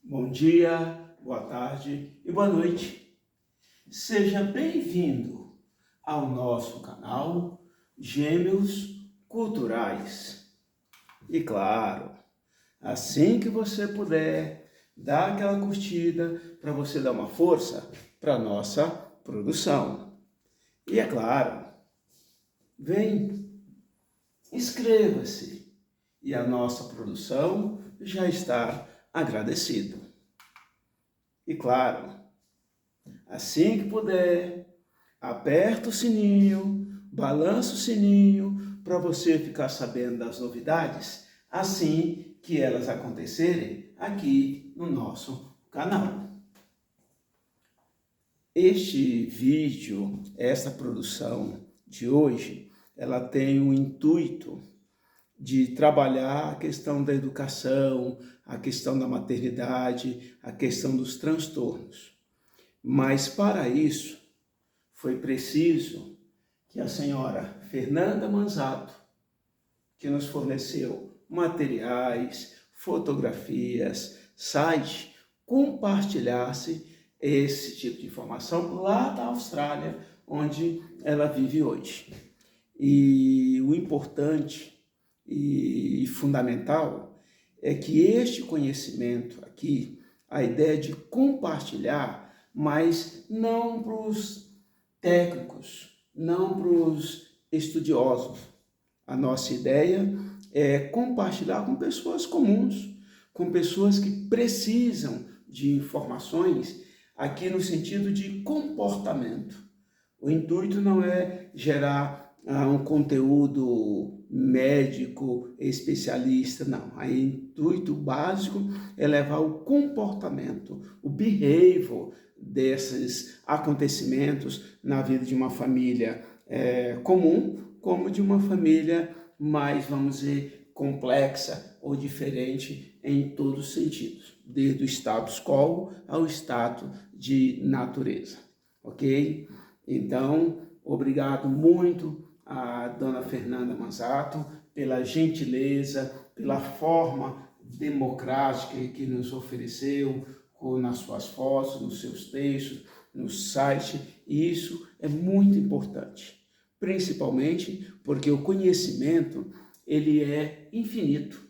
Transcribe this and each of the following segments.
Bom dia, boa tarde e boa noite. Seja bem-vindo ao nosso canal Gêmeos Culturais. E claro, assim que você puder, dá aquela curtida para você dar uma força para a nossa produção. E é claro, vem, inscreva-se e a nossa produção já está agradecida. E claro, assim que puder, aperta o sininho, balança o sininho para você ficar sabendo das novidades assim que elas acontecerem aqui no nosso canal. Este vídeo, esta produção de hoje, ela tem o intuito de trabalhar a questão da educação, a questão da maternidade, a questão dos transtornos. Mas para isso foi preciso que a senhora Fernanda Manzato, que nos forneceu materiais, fotografias, site, compartilhasse esse tipo de informação lá da Austrália, onde ela vive hoje. E o importante e fundamental é que este conhecimento aqui, a ideia de compartilhar, mas não para os técnicos, não para os estudiosos. A nossa ideia é compartilhar com pessoas comuns, com pessoas que precisam de informações aqui no sentido de comportamento. O intuito não é gerar um conteúdo médico, especialista, não. O intuito básico é levar o comportamento, o behavior desses acontecimentos na vida de uma família comum, como de uma família mais, vamos dizer, complexa ou diferente em todos os sentidos, desde o status quo ao estado de natureza, ok? Então, obrigado muito a dona Fernanda Manzato pela gentileza, pela forma democrática que nos ofereceu nas suas fotos, nos seus textos, no site, e isso é muito importante, principalmente porque o conhecimento ele é infinito.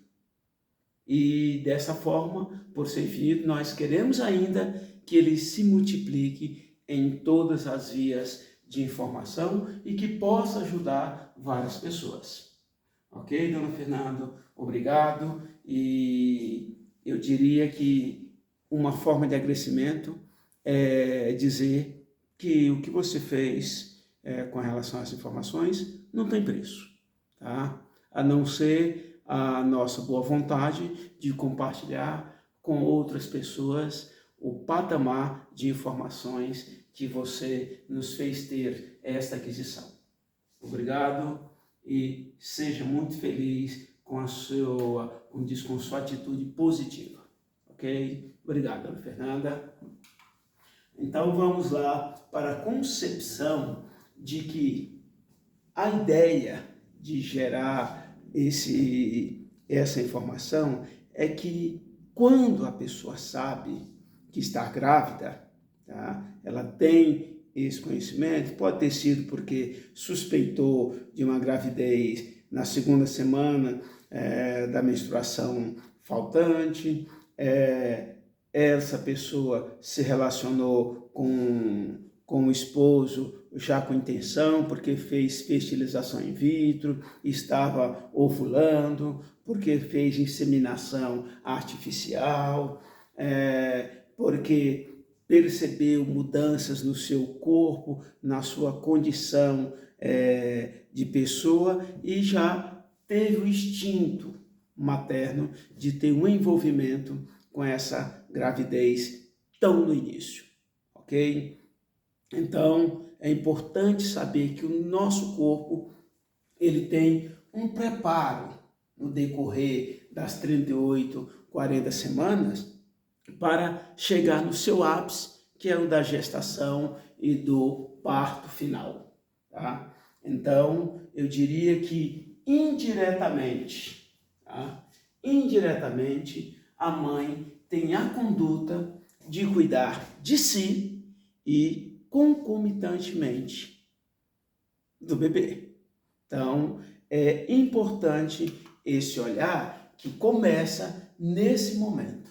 E dessa forma, por ser infinito, nós queremos ainda que ele se multiplique em todas as vias de informação e que possa ajudar várias pessoas. Ok, dona Fernanda? Obrigado. E eu diria que uma forma de agradecimento é dizer que o que você fez com relação às informações não tem preço, tá? A não ser a nossa boa vontade de compartilhar com outras pessoas o patamar de informações que você nos fez ter esta aquisição. Obrigado e seja muito feliz com a sua atitude positiva, ok? Obrigado, dona Fernanda. Então vamos lá para a concepção de que a ideia de gerar essa informação é que quando a pessoa sabe que está grávida, tá? Ela tem esse conhecimento, pode ter sido porque suspeitou de uma gravidez na segunda semana da menstruação faltante, essa pessoa se relacionou com o esposo já com intenção, porque fez fertilização in vitro, estava ovulando, porque fez inseminação artificial, porque percebeu mudanças no seu corpo, na sua condição de pessoa e já teve o instinto materno de ter um envolvimento com essa gravidez tão no início, ok? Então, é importante saber que o nosso corpo ele tem um preparo no decorrer das 38, 40 semanas para chegar no seu ápice, que é o da gestação e do parto final, tá? Então, eu diria que indiretamente, tá? Indiretamente, a mãe tem a conduta de cuidar de si e concomitantemente do bebê. Então, é importante esse olhar que começa nesse momento,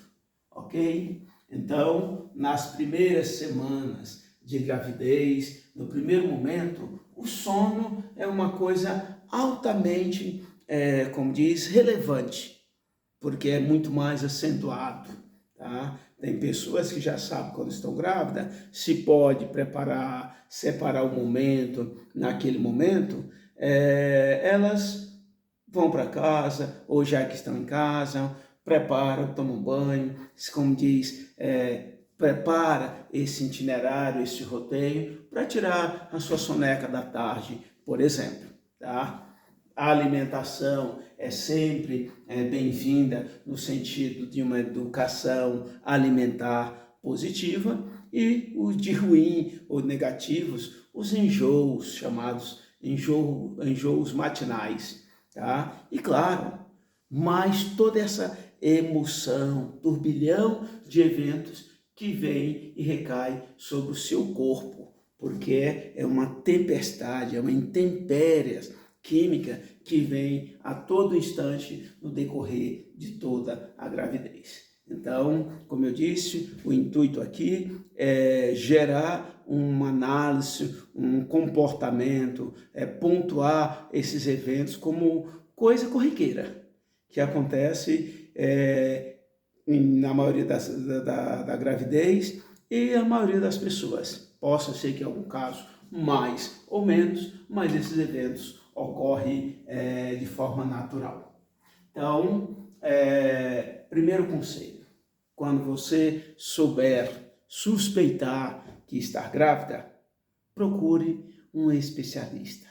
ok? Então, nas primeiras semanas de gravidez, no primeiro momento, o sono é uma coisa altamente, como diz, relevante, porque é muito mais acentuado, tá? Tem pessoas que já sabem quando estão grávidas, se pode preparar, separar o momento, naquele momento, elas vão para casa, ou já que estão em casa, preparam, tomam banho, como diz, prepara esse itinerário, esse roteiro, para tirar a sua soneca da tarde, por exemplo, tá? A alimentação é sempre bem-vinda no sentido de uma educação alimentar positiva, e os de ruim ou negativos, os enjoos, chamados enjoos matinais, tá? E claro, mais toda essa emoção, turbilhão de eventos que vem e recai sobre o seu corpo, porque é uma tempestade, é uma intempérie química que vem a todo instante no decorrer de toda a gravidez. Então, como eu disse, o intuito aqui é gerar uma análise, um comportamento, pontuar esses eventos como coisa corriqueira, que acontece na maioria da gravidez e a maioria das pessoas. Possa ser que em algum caso mais ou menos, mas esses eventos ocorrem de forma natural. Então, primeiro conselho, quando você souber suspeitar que está grávida, procure um especialista,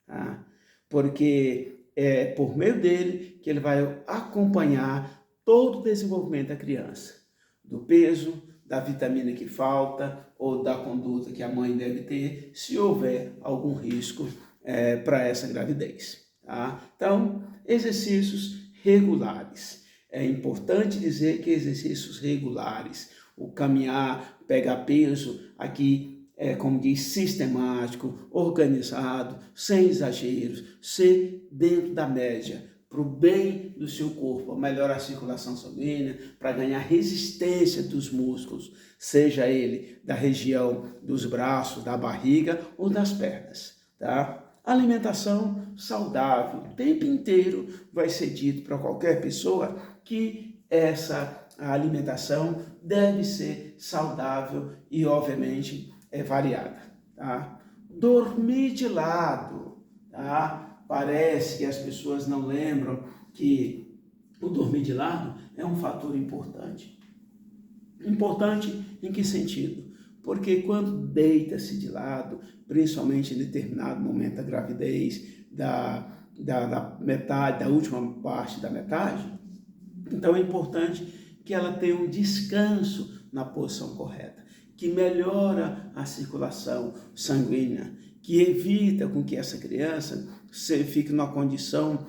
tá? Porque é por meio dele que ele vai acompanhar todo o desenvolvimento da criança, do peso, da vitamina que falta ou da conduta que a mãe deve ter, se houver algum risco para essa gravidez, tá? Então, exercícios regulares. É importante dizer que exercícios regulares, o caminhar, pegar peso, aqui como diz, sistemático, organizado, sem exageros, ser dentro da média, para o bem do seu corpo, melhorar a circulação sanguínea, para ganhar resistência dos músculos, seja ele da região dos braços, da barriga ou das pernas, tá? Alimentação saudável, o tempo inteiro vai ser dito para qualquer pessoa que essa alimentação deve ser saudável e, obviamente, variada, tá? Dormir de lado, tá? Parece que as pessoas não lembram que o dormir de lado é um fator importante. Importante em que sentido? Porque quando deita-se de lado, principalmente em determinado momento da gravidez, da metade, da última parte da metade, então é importante que ela tenha um descanso na posição correta, que melhora a circulação sanguínea, que evita com que essa criança fique numa condição,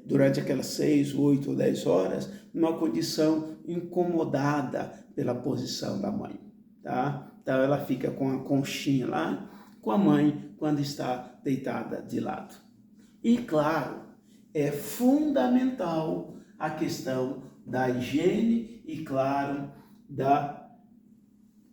durante aquelas 6, 8 ou 10 horas, numa condição incomodada pela posição da mãe, tá? Então ela fica com a conchinha lá, com a mãe quando está deitada de lado. E claro, é fundamental a questão da higiene e, claro, da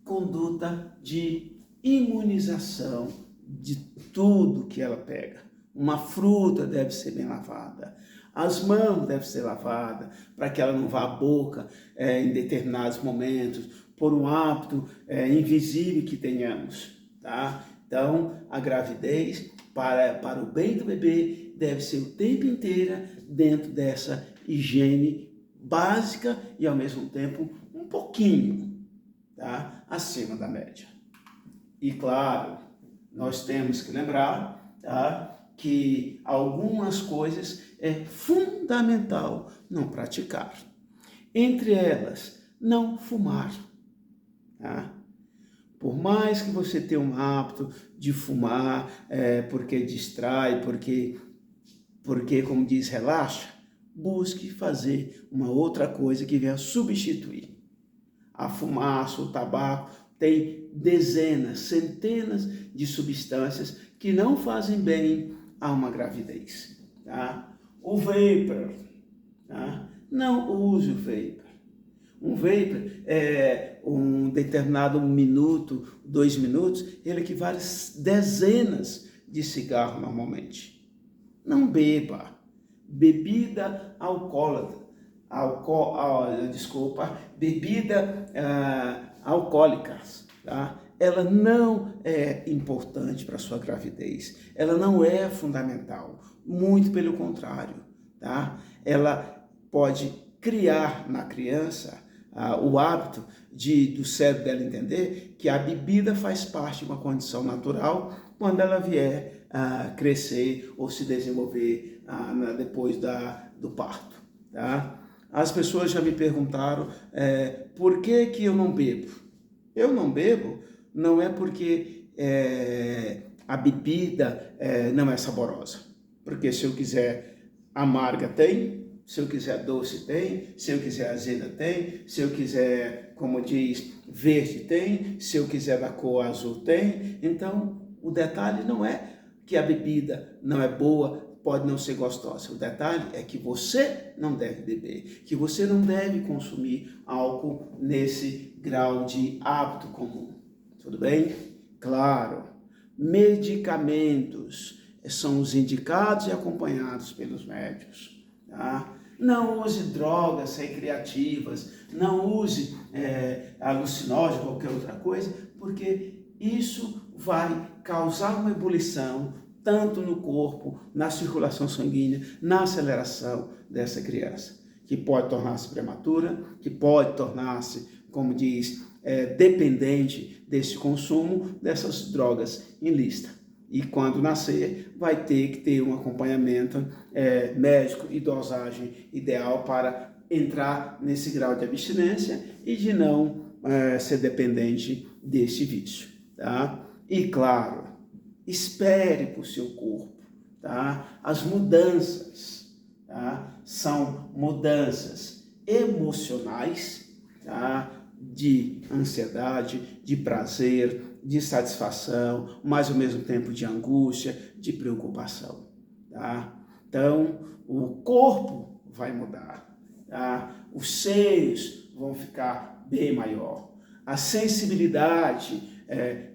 conduta de imunização de tudo que ela pega. Uma fruta deve ser bem lavada, as mãos devem ser lavadas para que ela não vá à boca em determinados momentos, por um hábito invisível que tenhamos, tá? Então, a gravidez, para o bem do bebê, deve ser o tempo inteiro dentro dessa higiene básica e, ao mesmo tempo, um pouquinho, tá? Acima da média. E, claro, nós temos que lembrar, tá, que algumas coisas é fundamental não praticar. Entre elas, não fumar, tá? Por mais que você tenha um hábito de fumar, porque distrai, porque, como diz, relaxa, busque fazer uma outra coisa que venha substituir. A fumaça, o tabaco, tem dezenas, centenas de substâncias que não fazem bem a uma gravidez. Tá? O vapor, tá? Não use o vapor. Um vapor é um determinado minuto, 2 minutos, ele equivale a dezenas de cigarro normalmente. Não beba. Bebida alcoólatra. Bebida alcoólicas, tá? Ela não é importante para a sua gravidez, ela não é fundamental, muito pelo contrário, tá? Ela pode criar na criança o hábito do cérebro dela entender que a bebida faz parte de uma condição natural quando ela vier a crescer ou se desenvolver depois do parto, tá? As pessoas já me perguntaram por que eu não bebo. Eu não bebo não é porque a bebida não é saborosa. Porque se eu quiser amarga tem, se eu quiser doce tem, se eu quiser azeda tem, se eu quiser, como diz, verde tem, se eu quiser da cor azul tem. Então, o detalhe não é que a bebida não é boa, pode não ser gostosa. O detalhe é que você não deve beber, que você não deve consumir álcool nesse grau de hábito comum. Tudo bem? Claro, medicamentos são os indicados e acompanhados pelos médicos. Tá? Não use drogas recreativas, não use alucinógeno ou qualquer outra coisa, porque isso vai causar uma ebulição tanto no corpo, na circulação sanguínea, na aceleração dessa criança, que pode tornar-se prematura, que pode tornar-se, como diz, dependente desse consumo dessas drogas ilícitas. E quando nascer, vai ter que ter um acompanhamento médico e dosagem ideal para entrar nesse grau de abstinência e de não ser dependente desse vício. Tá? E claro, espere por seu corpo. Tá? As mudanças, tá? São mudanças emocionais, tá? De ansiedade, de prazer, de satisfação, mas ao mesmo tempo de angústia, de preocupação. Tá? Então, o corpo vai mudar, tá? Os seios vão ficar bem maior, a sensibilidade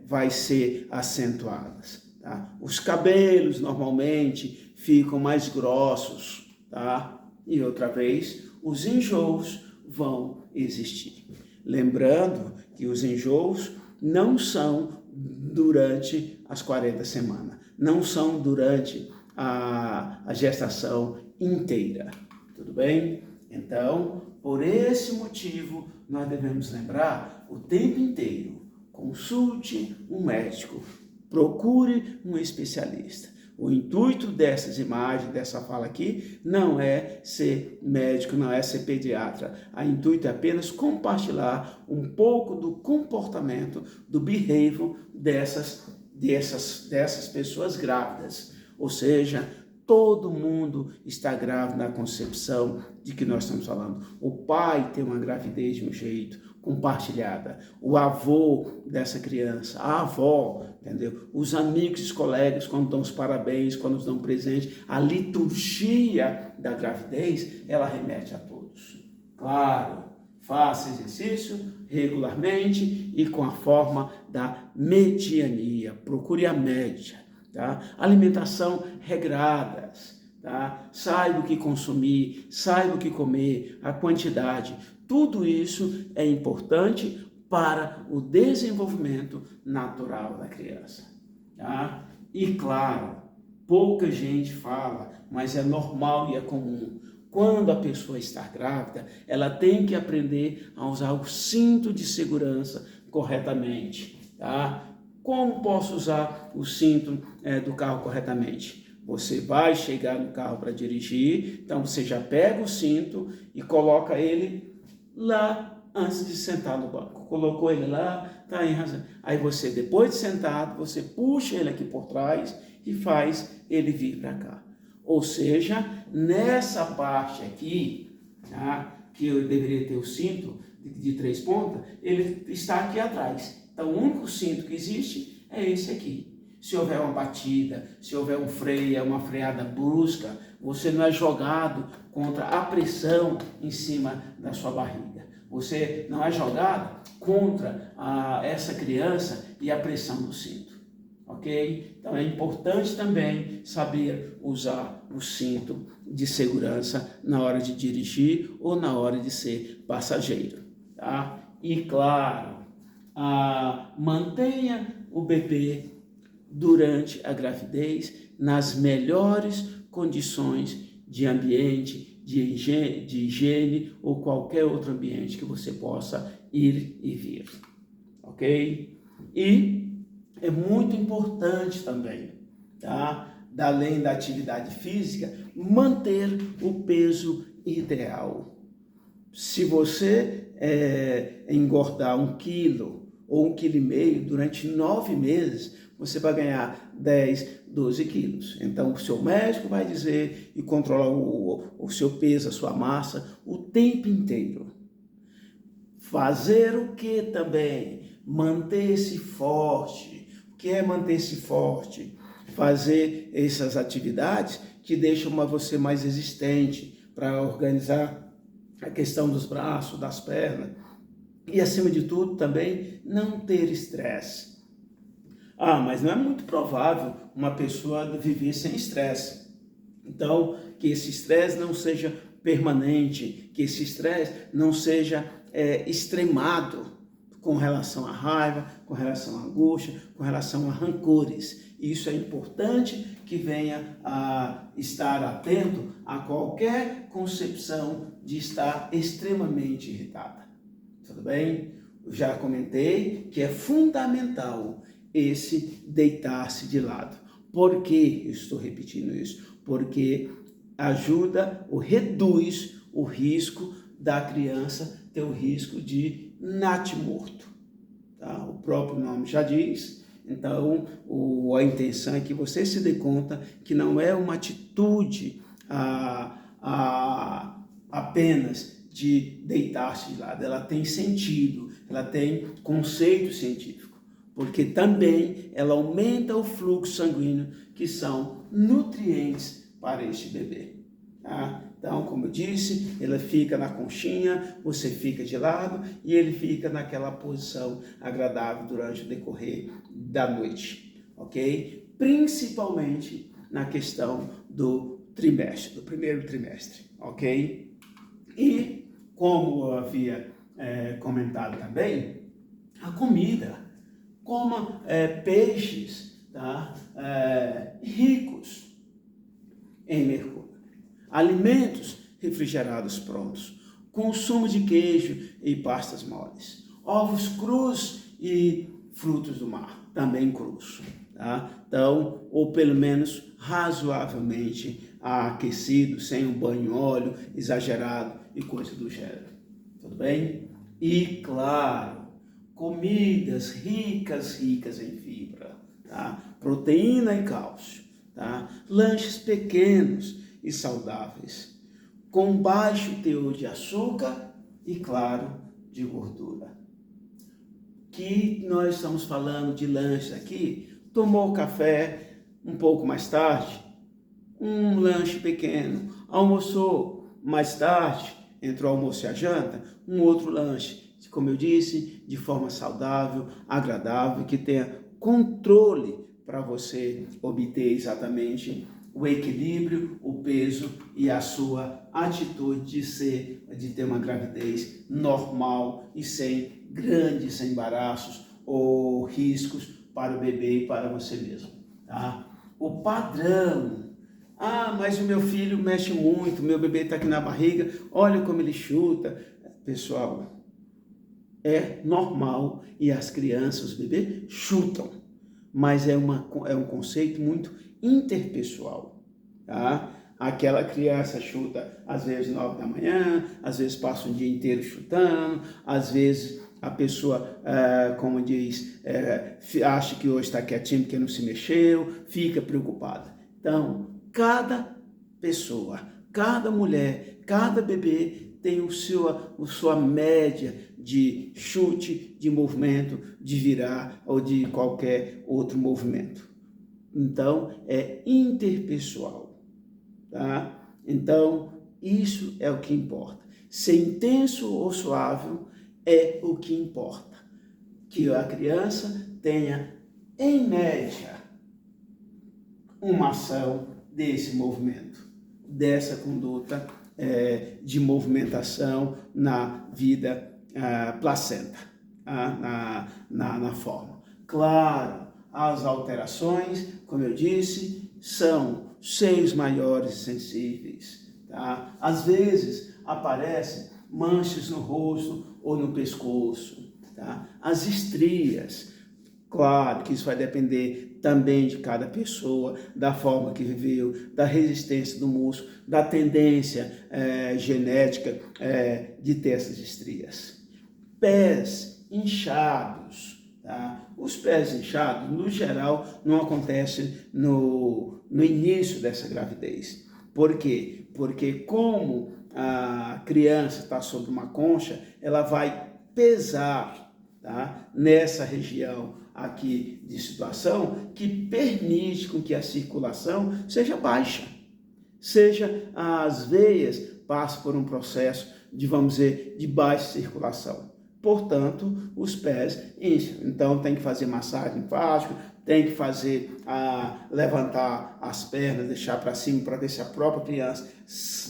vai ser acentuada. Tá? Os cabelos normalmente ficam mais grossos, tá? E outra vez, os enjoos vão existir. Lembrando que os enjoos não são durante as 40 semanas, não são durante a gestação inteira, tudo bem? Então, por esse motivo, nós devemos lembrar o tempo inteiro, consulte um médico, procure um especialista. O intuito dessas imagens, dessa fala aqui, não é ser médico, não é ser pediatra. O intuito é apenas compartilhar um pouco do comportamento, do behavior dessas pessoas grávidas. Ou seja, todo mundo está grávido na concepção de que nós estamos falando. O pai tem uma gravidez de um jeito compartilhada, o avô dessa criança, a avó, entendeu? Os amigos e os colegas, quando dão os parabéns, quando nos dão presente, a liturgia da gravidez, ela remete a todos. Claro, faça exercício regularmente e com a forma da mediania, procure a média, tá? Alimentação regradas, tá? Saiba o que consumir, saiba o que comer, a quantidade. Tudo isso é importante para o desenvolvimento natural da criança. Tá? E claro, pouca gente fala, mas é normal e é comum. Quando a pessoa está grávida, ela tem que aprender a usar o cinto de segurança corretamente. Tá? Como posso usar o cinto do carro corretamente? Você vai chegar no carro para dirigir, então você já pega o cinto e coloca ele lá antes de sentar no banco. Colocou ele lá, tá em razão. Aí você, depois de sentado, você puxa ele aqui por trás e faz ele vir para cá. Ou seja, nessa parte aqui, tá, que eu deveria ter o cinto de 3 pontas, ele está aqui atrás. Então, o único cinto que existe é esse aqui. Se houver uma batida, se houver um freio, uma freada brusca, você não é jogado contra a pressão em cima da sua barriga. Você não é jogado contra essa criança e a pressão do cinto. Ok? Então é importante também saber usar o cinto de segurança na hora de dirigir ou na hora de ser passageiro. Tá? E claro, mantenha o bebê durante a gravidez nas melhores condições de ambiente, de higiene ou qualquer outro ambiente que você possa ir e vir, ok? E é muito importante também, tá? Além da atividade física, manter o peso ideal. Se você engordar 1 quilo ou 1,5 kg durante 9 meses, você vai ganhar 10, 12 quilos. Então, o seu médico vai dizer e controlar o seu peso, a sua massa, o tempo inteiro. Fazer o que também? Manter-se forte. O que é manter-se forte? Fazer essas atividades que deixam você mais resistente para organizar a questão dos braços, das pernas. E, acima de tudo, também não ter estresse. Mas não é muito provável uma pessoa viver sem estresse. Então, que esse estresse não seja permanente, que esse estresse não seja extremado com relação à raiva, com relação à angústia, com relação a rancores. Isso é importante que venha a estar atento a qualquer concepção de estar extremamente irritada. Tudo bem? Eu já comentei que é fundamental esse deitar-se de lado. Por que eu estou repetindo isso? Porque ajuda ou reduz o risco da criança ter o risco de natimorto. Tá? O próprio nome já diz. Então, a intenção é que você se dê conta que não é uma atitude apenas de deitar-se de lado. Ela tem sentido, ela tem conceito científico. Porque também ela aumenta o fluxo sanguíneo, que são nutrientes para este bebê. Tá? Então, como eu disse, ela fica na conchinha, você fica de lado e ele fica naquela posição agradável durante o decorrer da noite, ok? Principalmente na questão do trimestre, do primeiro trimestre, ok? E, como eu havia comentado também, a comida. Coma peixes, tá? Ricos em mercúrio, alimentos refrigerados prontos, consumo de queijo e pastas moles, ovos crus e frutos do mar, também crus, tá? Então, ou pelo menos razoavelmente aquecido, sem um banho óleo exagerado e coisa do gênero, tudo bem? E claro, comidas ricas em fibra, tá? Proteína e cálcio, tá? Lanches pequenos e saudáveis, com baixo teor de açúcar e, claro, de gordura. Que nós estamos falando de lanches aqui, tomou café um pouco mais tarde, um lanche pequeno, almoçou mais tarde, entre o almoço e a janta, um outro lanche, como eu disse, de forma saudável, agradável, que tenha controle para você obter exatamente o equilíbrio, o peso e a sua atitude de ter uma gravidez normal e sem grandes embaraços ou riscos para o bebê e para você mesmo, tá? O padrão. Mas o meu filho mexe muito, meu bebê está aqui na barriga, olha como ele chuta. Pessoal, é normal e as crianças, os bebês, chutam, mas é um conceito muito interpessoal, tá? Aquela criança chuta às vezes 9 da manhã, às vezes passa um dia inteiro chutando, às vezes a pessoa, como diz, acha que hoje está quietinho porque não se mexeu, fica preocupada. Então, cada pessoa, cada mulher, cada bebê tem sua média de chute, de movimento, de virar ou de qualquer outro movimento. Então, é interpessoal, tá? Então, isso é o que importa. Ser intenso ou suave é o que importa. Que a criança tenha, em média, uma ação desse movimento, dessa conduta de movimentação na vida placenta, na forma. Claro, as alterações, como eu disse, são seios maiores e sensíveis. Tá? Às vezes aparecem manchas no rosto ou no pescoço. Tá? As estrias, claro que isso vai depender também de cada pessoa, da forma que viveu, da resistência do músculo, da tendência genética de ter essas estrias. Pés inchados. Tá? Os pés inchados, no geral, não acontecem no início dessa gravidez. Por quê? Porque como a criança está sobre uma concha, ela vai pesar, tá? Nessa região aqui de situação que permite com que a circulação seja baixa. As veias passam por um processo de, vamos dizer, de baixa circulação. Portanto, os pés incham. Então, tem que fazer massagem linfática, tem que fazer, levantar as pernas, deixar para cima, para ver se a própria criança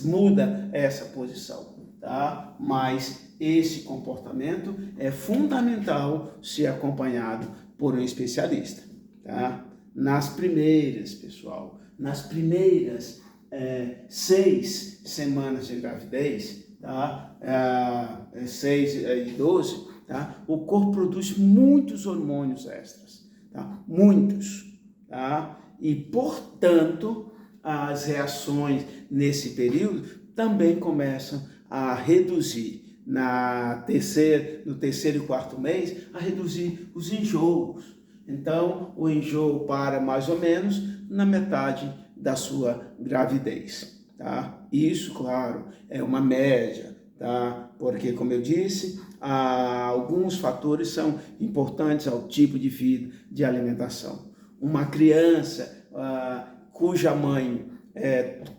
muda essa posição, tá? Mas esse comportamento é fundamental ser acompanhado por um especialista, tá? Nas primeiras, pessoal, nas primeiras 6 semanas de gravidez, tá? 6 e 12, tá? O corpo produz muitos hormônios extras, tá? Muitos, tá? E, portanto, as reações nesse período também começam a reduzir. No terceiro e quarto mês, a reduzir os enjoos. Então, o enjoo para mais ou menos na metade da sua gravidez, tá? Isso, claro, é uma média, tá? Porque, como eu disse, alguns fatores são importantes ao tipo de vida, de alimentação. Uma criança cuja mãe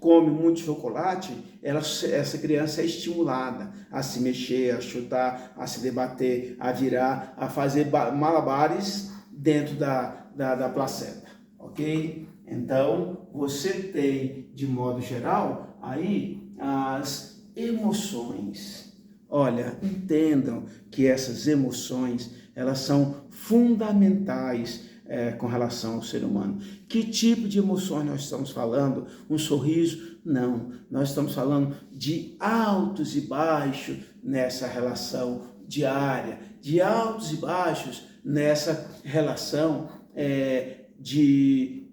come muito chocolate, essa criança é estimulada a se mexer, a chutar, a se debater, a virar, a fazer malabares dentro da placenta, ok? Então, você tem, de modo geral, aí as emoções. Olha, entendam que essas emoções, elas são fundamentais com relação ao ser humano. Que tipo de emoções nós estamos falando? Um sorriso? Não. Nós estamos falando de altos e baixos nessa relação diária, de altos e baixos nessa relação de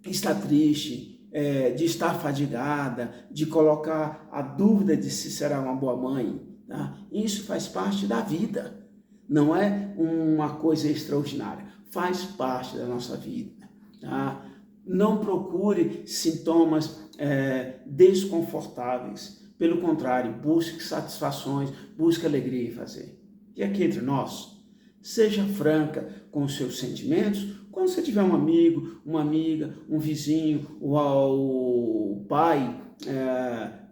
estar triste, de estar fadigada, de colocar a dúvida de se será uma boa mãe. Tá? Isso faz parte da vida. Não é uma coisa extraordinária. Faz parte da nossa vida, tá? Não procure sintomas desconfortáveis. Pelo contrário, busque satisfações, busque alegria em fazer. E aqui entre nós, seja franca com os seus sentimentos. Quando você tiver um amigo, uma amiga, um vizinho, o pai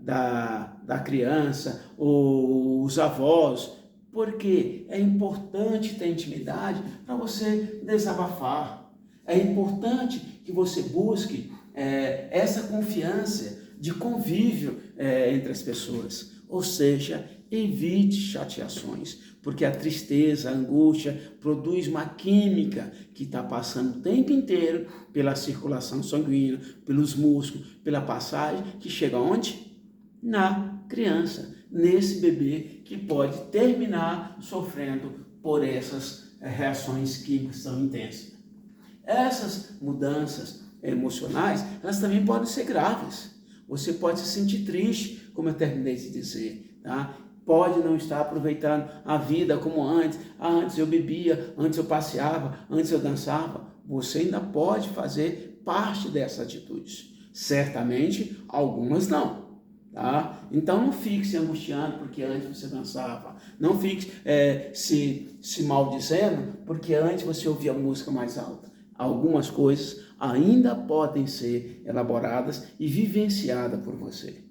da criança, ou os avós, porque é importante ter intimidade para você desabafar. É importante que você busque essa confiança de convívio entre as pessoas. Ou seja, evite chateações, porque a tristeza, a angústia produz uma química que está passando o tempo inteiro pela circulação sanguínea, pelos músculos, pela passagem, que chega onde? Na criança, nesse bebê que pode terminar sofrendo por essas reações químicas tão intensas. Essas mudanças emocionais, elas também podem ser graves. Você pode se sentir triste, como eu terminei de dizer, tá? Pode não estar aproveitando a vida como antes. Antes eu bebia, antes eu passeava, antes eu dançava. Você ainda pode fazer parte dessas atitudes. Certamente, algumas não. Tá? Então não fique se angustiando porque antes você dançava. Não fique se maldizendo porque antes você ouvia música mais alta. Algumas coisas ainda podem ser elaboradas e vivenciadas por você.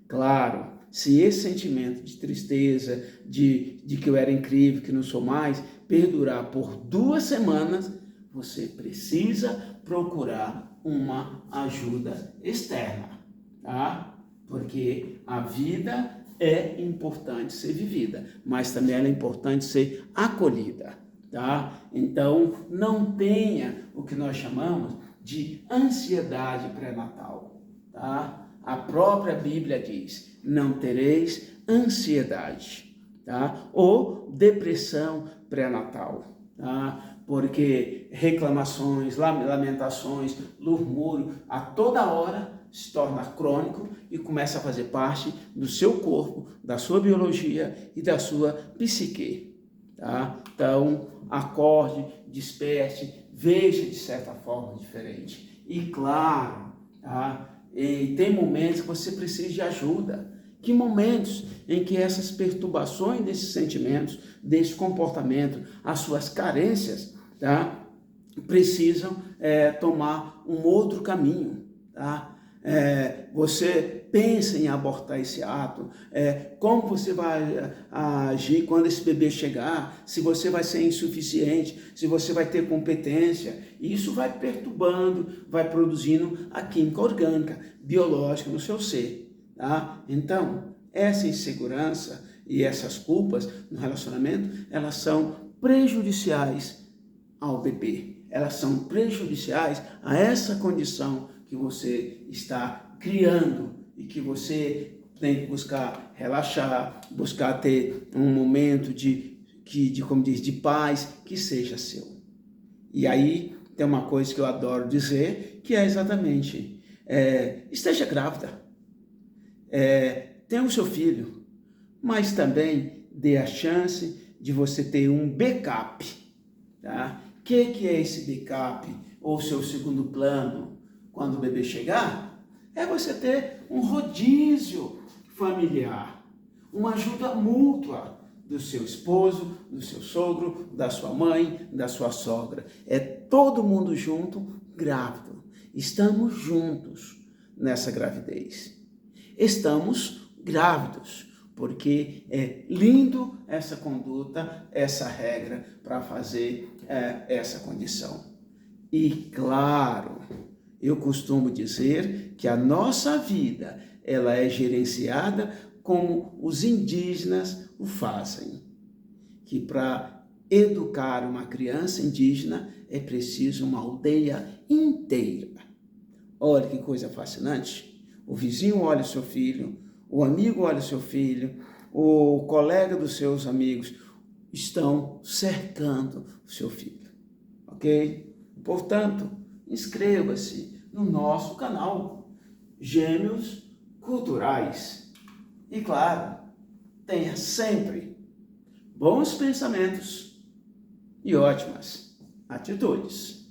Claro, se esse sentimento de tristeza, de que eu era incrível, que não sou mais, perdurar por 2 semanas, você precisa procurar uma ajuda externa, tá? Porque a vida é importante ser vivida, mas também ela é importante ser acolhida, tá? Então, não tenha o que nós chamamos de ansiedade pré-natal, tá? A própria Bíblia diz, não tereis ansiedade, tá? Ou depressão pré-natal, tá? Porque reclamações, lamentações, murmúrio, a toda hora se torna crônico e começa a fazer parte do seu corpo, da sua biologia e da sua psique, tá? Então, acorde, desperte, veja de certa forma diferente. E claro, tá? E tem momentos que você precisa de ajuda. Que momentos em que essas perturbações desses sentimentos, desse comportamento, as suas carências, tá? Precisam tomar um outro caminho, tá? Você pensa em abortar esse ato, como você vai agir quando esse bebê chegar, se você vai ser insuficiente, se você vai ter competência. Isso vai perturbando, vai produzindo a química orgânica, biológica no seu ser. Tá? Então, essa insegurança e essas culpas no relacionamento, elas são prejudiciais ao bebê. Elas são prejudiciais a essa condição que você está criando e que você tem que buscar relaxar, buscar ter um momento como diz, de paz que seja seu. E aí tem uma coisa que eu adoro dizer, que é exatamente, esteja grávida, tenha o seu filho, mas também dê a chance de você ter um backup, tá? O que é esse backup, ou seu segundo plano, quando o bebê chegar? É você ter um rodízio familiar, uma ajuda mútua do seu esposo, do seu sogro, da sua mãe, da sua sogra. É todo mundo junto, grávido. Estamos juntos nessa gravidez. Estamos grávidos, porque é lindo essa conduta, essa regra para fazer essa condição. E claro, eu costumo dizer que a nossa vida, ela é gerenciada como os indígenas o fazem, que para educar uma criança indígena é preciso uma aldeia inteira. Olha que coisa fascinante. O vizinho olha o seu filho, o amigo olha o seu filho, o colega dos seus amigos estão cercando o seu filho, ok? Portanto, inscreva-se no nosso canal Gêmeos Culturais. E claro, tenha sempre bons pensamentos e ótimas atitudes.